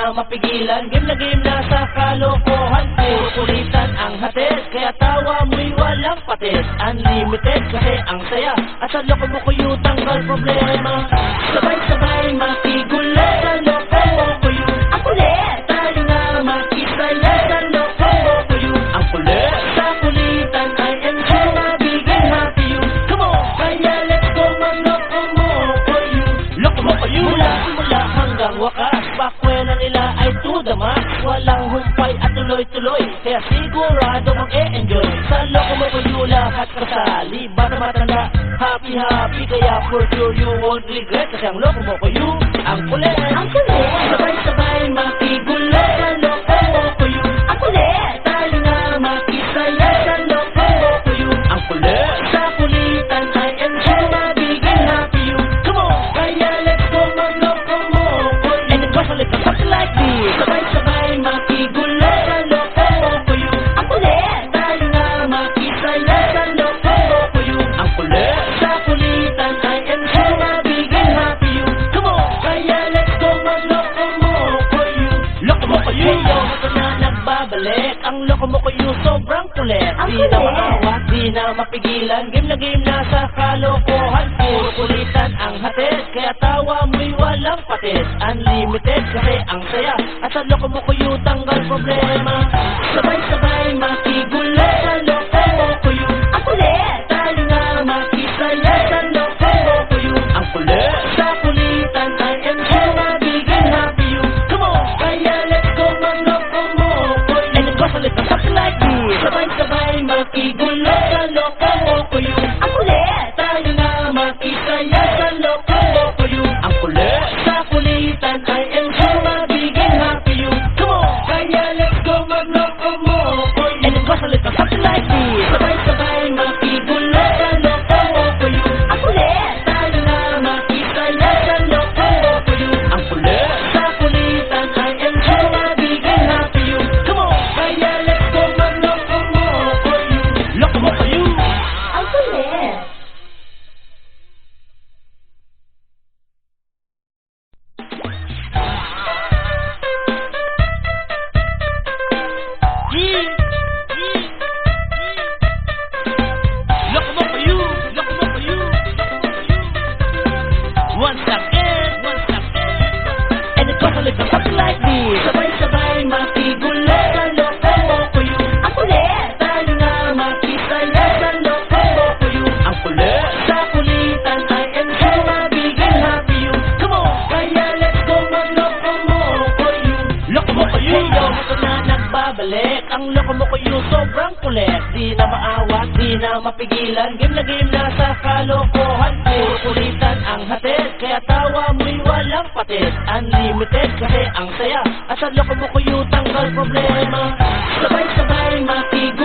na mapigilan. Game na sa kalokohan, puro kulitan ang hatid, kaya tawa mo'y walang patis. Unlimited kasi ang saya, at sa loko mo kuyo tanggal problema. Sabay-sabay makigulo sa loko mo kuyo. Ang kulit! Tayo nga makisaya sa loko mo kuyo. Ang kulit! Sa kulitan I enjoy mabigay happy you. Come on! Kaya let's go magloko mo kuyo. Loko mo kuyo! Mula hanggang wakas, bakwela nila ay to the max. Walang humpay at tuloy-tuloy, kaya sigurado mag-e-enjoy. Sa loko mo kuyo lahat kasali, bata matanda, happy, kaya for sure you won't regret. Kasi ang loko mo kuyo, ang kulit. Ang kulit! Sabay-sabay makigulo sa loko mo kuyo. Ang kulit! Tayo nga makisaya sa loko mo kuyo. Ang kulit! Sa kulitan I enjoy mabigay happy you. Come on! Kaya let's go magloko mo kuyo. And it goes a little something like this. Sabay-sabay makigulo sa loko mo kuyo. Ang kulit! Tayo nga makisaya sa loko mo kuyo. Ang kulit! Sa kulitan I enjoy mabigay happy you. Come on! Kaya let's go magloko mo kuyo. Loko mo kuyo! Ito na nagbabalik, ang loko mo kuyo sobrang kulit. Di na maawat, di na mapigilan. Game na sa kalokohan, puro kulitan ang hatid, kaya tawa mo'y walang patis. Unlimited kasi ang saya, at sa loko mo kuyo tanggal problema. Sabay-sabay makigulo sa loko mo kuyo. Ang kulit! Tayo nga makisaya sa loko mo kuyo. Ang kulit! Sa kulitan I enjoy mabigay happy you. Come on! Kaya let's go magloko mo kuyo. And it goes a little something like this. Sabay-sabay makigulo sa loko mo kuyo. Ang kulit! Tayo nga makisaya sa loko mo kuyo. Ang kulit! Sa kulitan I enjoy mabigay happy you. Come on! Kaya let's go magloko mo kuyo. And it goes a little something like this. Sabay-sabay makigulo sa loko mo kuyo. Ang kulit! Tayo nga makisaya sa loko mo kuyo. Ang kulit! Sa kulitan I enjoy mabigay happy you. Come on! Kaya let's go magloko mo kuyo. Loko mo kuyo! Ang kulit! Loko mo kuyo! Loko mo kuyo! Once again! And it goes a little something like this. Sabay-sabay makigulo sa loko mo kuyo. Ang kulit! Tayo nga makisaya sa loko mo kuyo. Ang kulit! Sa kulitan I enjoy mabigay happy you. Come on! Kaya let's go magloko mo kuyo. Loko mo kuyo! Ito na nagbabalik, ang loko mo kuyo sobrang kulit. Di na maawat, di na mapigilan. Game na sa kalokohan, puro kulitan ang hatid, kaya tawa mo'y walang patis. Unlimited kasi ang saya, at sa loko mo kuyo tanggal problema. Sabay-sabay makigulo